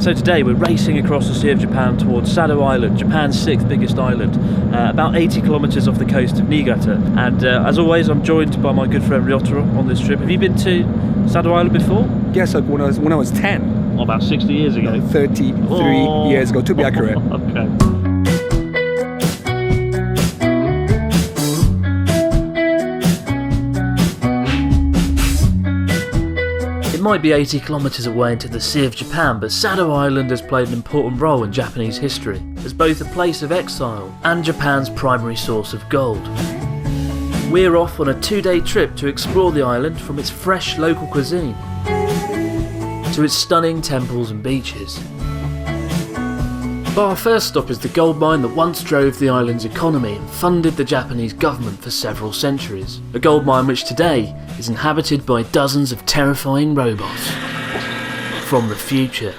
So today we're racing across the Sea of Japan towards Sado Island, Japan's 6th biggest island, about 80 kilometres off the coast of Niigata. And as always, I'm joined by my good friend Ryotaro on this trip. Have you been to Sado Island before? Yes, like when I was 10. Well, about 60 years ago? No, 33 years ago, to be accurate. Okay. It might be 80 kilometres away into the Sea of Japan, but Sado Island has played an important role in Japanese history, as both a place of exile and Japan's primary source of gold. We're off on a 2-day trip to explore the island from its fresh local cuisine to its stunning temples and beaches. But our first stop is the gold mine that once drove the island's economy and funded the Japanese government for several centuries. A gold mine which today is inhabited by dozens of terrifying robots from the future.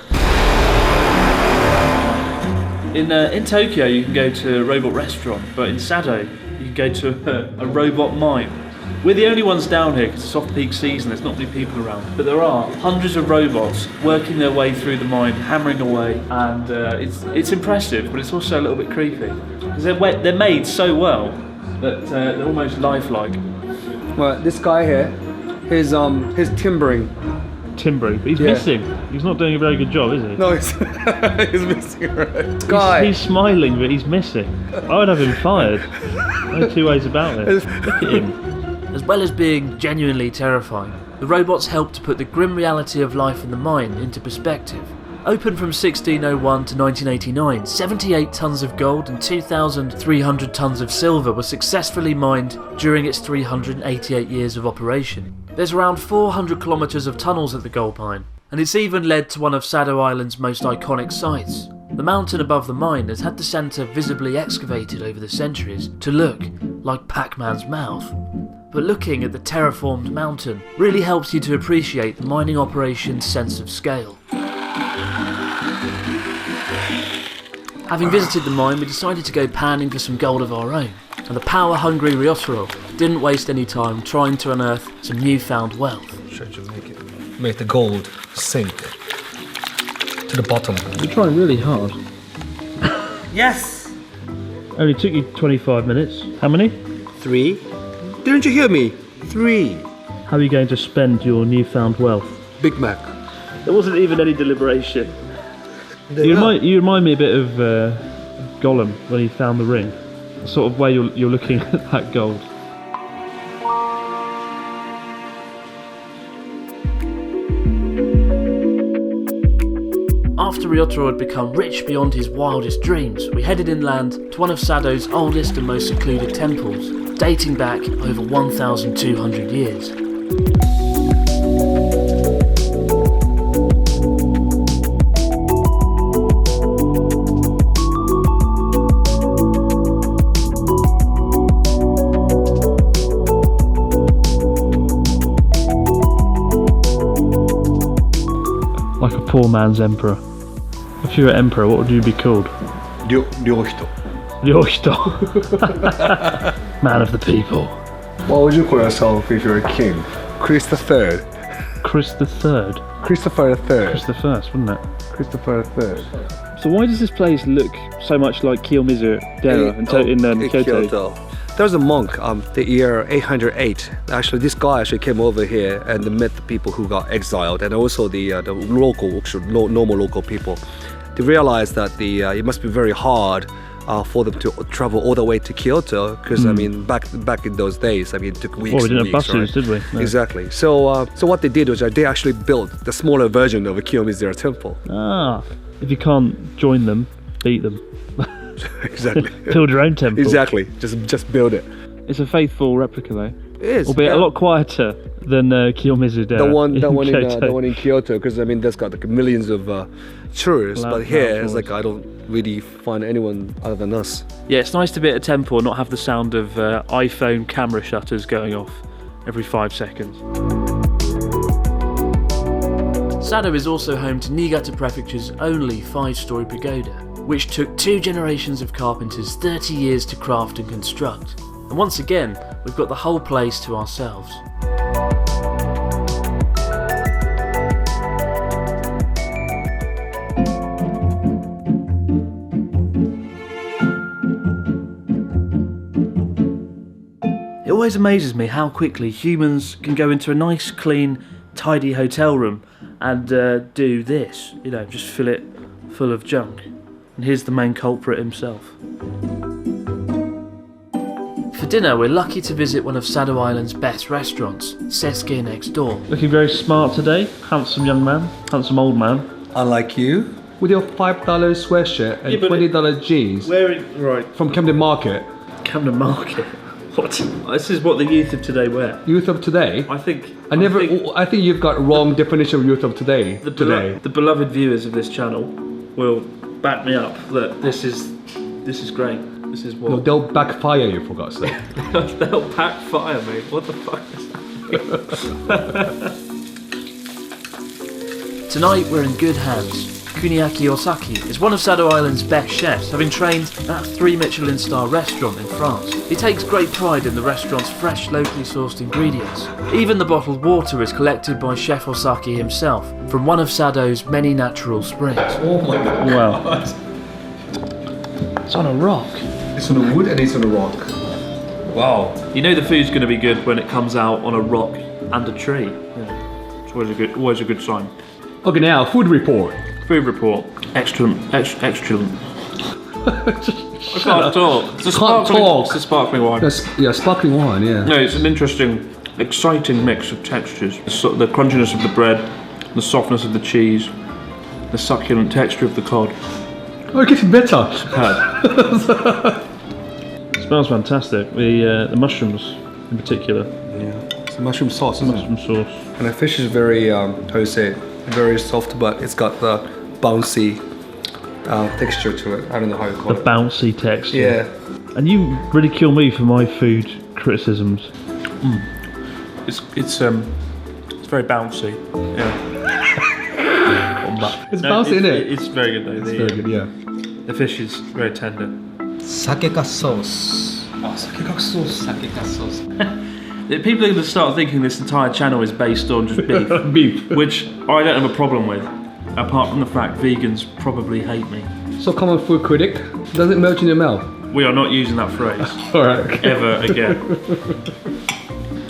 In Tokyo you can go to a robot restaurant, but in Sado you can go to a robot mine. We're the only ones down here because it's off-peak season, there's not many people around. But there are hundreds of robots working their way through the mine, hammering away, and it's impressive, but it's also a little bit creepy. Because they're made so well that they're almost lifelike. Well, this guy here, his timbering. Timbering, but he's missing. He's not doing a very good job, is he? No, he's missing, right? Guy. He's smiling, but he's missing. I would have him fired. No two ways about it. Look at him. As well as being genuinely terrifying, the robots help to put the grim reality of life in the mine into perspective. Open from 1601 to 1989, 78 tonnes of gold and 2,300 tonnes of silver were successfully mined during its 388 years of operation. There's around 400 kilometres of tunnels at the gold mine, and it's even led to one of Sado Island's most iconic sites. The mountain above the mine has had the centre visibly excavated over the centuries to look like Pac-Man's mouth. But looking at the terraformed mountain really helps you to appreciate the mining operation's sense of scale. Having visited the mine, we decided to go panning for some gold of our own, and the power-hungry Ryotaro didn't waste any time trying to unearth some newfound wealth. Try to make the gold sink to the bottom. You're trying really hard. Yes! Only took you 25 minutes. How many? 3. Didn't you hear me? 3. How are you going to spend your newfound wealth? Big Mac. There wasn't even any deliberation. You remind me a bit of Gollum when he found the ring. The sort of way you're looking at that gold. After Ryotaro had become rich beyond his wildest dreams, we headed inland to one of Sado's oldest and most secluded temples, dating back over 1,200 years. Like a poor man's emperor. If you were emperor, what would you be called? Ryohito. Ryohito. Man of the people. What would you call yourself if you're a king? Chris the Third. Chris the Third? Christopher the Third. Chris the First, wouldn't it? Christopher the Third. So why does this place look so much like Kiyomizu, Dera, in Kyoto? There was a monk, the year 808. Actually, this guy actually came over here and met the people who got exiled, and also the normal local people. They realized that it must be very hard for them to travel all the way to Kyoto, because I mean, back in those days, I mean, it took weeks. Well, we didn't have buses, right? did we? No. Exactly. So what they did was they actually built the smaller version of a Kiyomizu Temple. Ah, if you can't join them, beat them. Exactly. Build your own temple. Exactly. Just build it. It's a faithful replica, though. It is. Albeit a lot quieter than Kiyomizu Dera. The one in Kyoto, because I mean, there's got like millions of tourists, but here it's like I don't really find anyone other than us. Yeah, it's nice to be at a temple and not have the sound of iPhone camera shutters going off every 5 seconds. Sado is also home to Niigata Prefecture's only 5-storey pagoda, which took 2 generations of carpenters 30 years to craft and construct. And once again, we've got the whole place to ourselves. always amazes me how quickly humans can go into a nice, clean, tidy hotel room and do this. You know, just fill it full of junk. And here's the main culprit himself. For dinner, we're lucky to visit one of Sado Island's best restaurants, Seisuke NextDoor. Looking very smart today. Handsome young man, handsome old man. Unlike you, with your $5 sweatshirt and $20 jeans. Right. From Camden Market. Camden Market? What? This is what the youth of today wear. Youth of today? I think you've got wrong definition of youth of today. The beloved viewers of this channel will back me up that this is great. This is what. No, they'll backfire you, for God's sake. They'll backfire me. What the fuck is that? Tonight we're in good hands. Kuniaki Osaki is one of Sado Island's best chefs, having trained at a 3 Michelin star restaurant in France. He takes great pride in the restaurant's fresh, locally sourced ingredients. Even the bottled water is collected by Chef Osaki himself from one of Sado's many natural springs. Oh my God. Wow. It's on a rock. It's on a wood and it's on a rock. Wow. You know the food's going to be good when it comes out on a rock and a tree. Yeah. It's always a good sign. Okay, now food report. Food report. Excellent. Excellent. I can't talk. It's a sparkling wine. Sparkling wine, yeah. No, it's an interesting, exciting mix of textures. The crunchiness of the bread, the softness of the cheese, the succulent texture of the cod. Oh, it's getting better. It smells fantastic. The mushrooms in particular. Yeah. It's a mushroom sauce, isn't it? Mushroom sauce. And the fish is very, very soft, but it's got the bouncy texture to it. I don't know how you call it. The bouncy texture. Yeah. And you ridicule me for my food criticisms. It's very bouncy. Yeah. It's bouncy, isn't it? It's very good though. It's very good, yeah. The fish is very tender. Sakeka sauce. Oh, sakeka sauce. Sakeka sauce. People are going to start thinking this entire channel is based on just beef. Beef. Which I don't have a problem with, apart from the fact vegans probably hate me. So common food critic, does it melt in your mouth? We are not using that phrase. Alright. Ever again.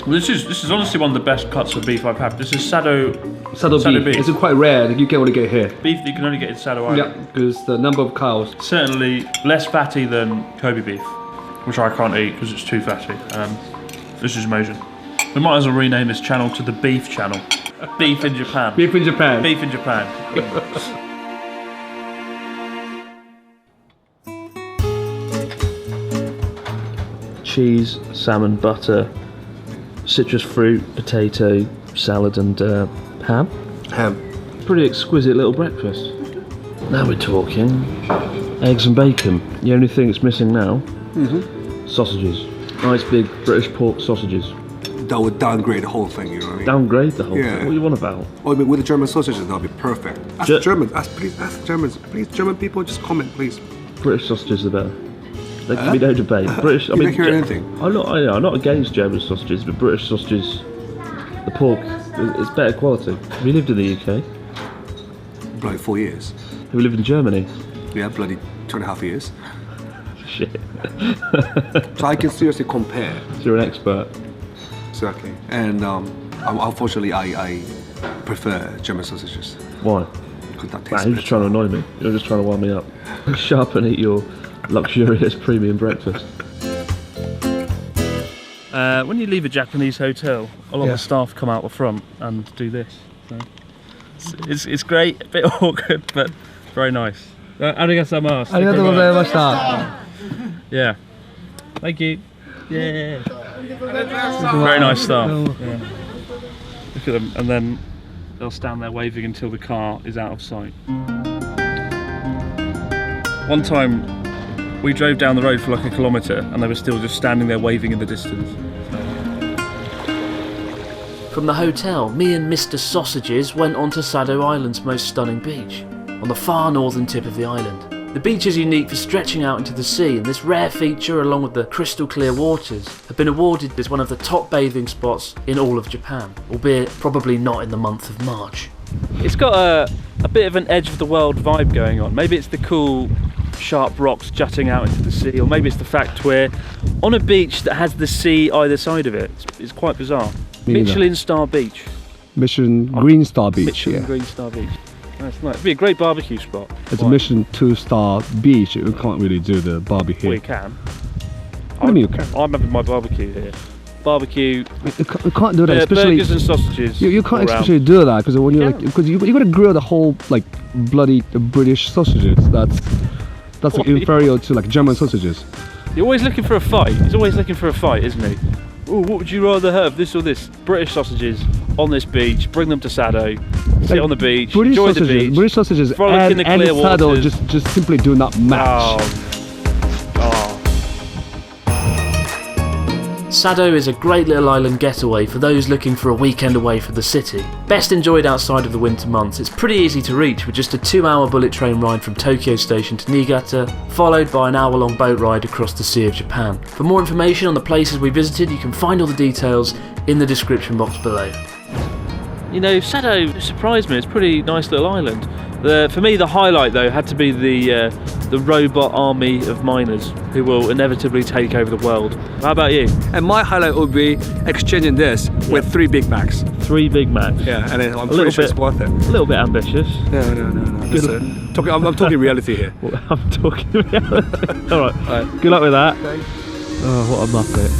Well, this is honestly one of the best cuts of beef I've had. This is Sado beef. It's quite rare, you can only get here. Beef that you can only get in Sado Island. Yeah, because the number of cows. Certainly less fatty than Kobe beef, which I can't eat because it's too fatty. This is amazing. We might as well rename this channel to the Beef Channel. Beef in Japan. Beef in Japan. Beef in Japan. Cheese, salmon, butter, citrus fruit, potato, salad and ham. Ham. Pretty exquisite little breakfast. Now we're talking. Eggs and bacon. The only thing that's missing now, sausages. Nice big British pork sausages. That would downgrade the whole thing, you know what I mean? Downgrade the whole Yeah. thing? What do you want about? Oh, I mean, with the German sausages, that would be perfect. Ask Ge- Germans, ask Germans. Please, German people, just comment, please. British sausages are better. There can be no debate. British. You don't hear anything. I'm not against German sausages, but British sausages, the pork, it's better quality. Have you lived in the UK? Bloody 4 years. Have you lived in Germany? Yeah, bloody 2.5 years. Shit. So I can seriously compare. So you're an expert. Exactly. And unfortunately, I prefer German sausages. Why? Because that Nah, tastes you're just trying to annoy me. You're just trying to wind me up. Shut up and eat your luxurious premium breakfast. When you leave a Japanese hotel, a lot of the staff come out the front and do this. So it's great, a bit awkward, but very nice. Arigasamasu. Arigatou gozaimashita. Yeah. Thank you. Yeah. Very nice staff. Yeah. Look at them, and then they'll stand there waving until the car is out of sight. One time we drove down the road for like a kilometre and they were still just standing there waving in the distance. From the hotel, me and Mr. Sausages went on to Sado Island's most stunning beach, on the far northern tip of the island. The beach is unique for stretching out into the sea, and this rare feature, along with the crystal clear waters, have been awarded as one of the top bathing spots in all of Japan, albeit probably not in the month of March. It's got a bit of an edge of the world vibe going on. Maybe it's the cool sharp rocks jutting out into the sea, or maybe it's the fact we're on a beach that has the sea either side of it. It's quite bizarre. Michelin Star Beach. Green Star Beach. Michelin Green Star Beach. That's nice. It'd be a great barbecue spot. It's a Michelin 2-star beach. You can't really do the barbecue. We can. What do you mean you can? I'm having my barbecue here. Barbecue. You can't do that, especially burgers and sausages. You can't especially do that because when you're because you got to grill the whole like bloody British sausages. That's like inferior to like German sausages. You're always looking for a fight. He's always looking for a fight, isn't he? Oh, what would you rather have, this or this? British sausages on this beach. Bring them to Sado. Sit on the beach. Enjoy the beach. British sausages frolic in the clear Sado waters. just simply do not match. Sado is a great little island getaway for those looking for a weekend away from the city. Best enjoyed outside of the winter months, it's pretty easy to reach with just a 2-hour bullet train ride from Tokyo Station to Niigata, followed by an hour-long boat ride across the Sea of Japan. For more information on the places we visited, you can find all the details in the description box below. You know, Sado surprised me. It's a pretty nice little island. For me, the highlight though had to be the robot army of miners who will inevitably take over the world. How about you? And my highlight would be exchanging this with 3 Big Macs. 3 Big Macs. Yeah, and I'm pretty sure it's worth it. A little bit ambitious. No. I'm talking reality here. I'm talking reality. All right. Good luck with that. Thanks. Oh, what a muppet.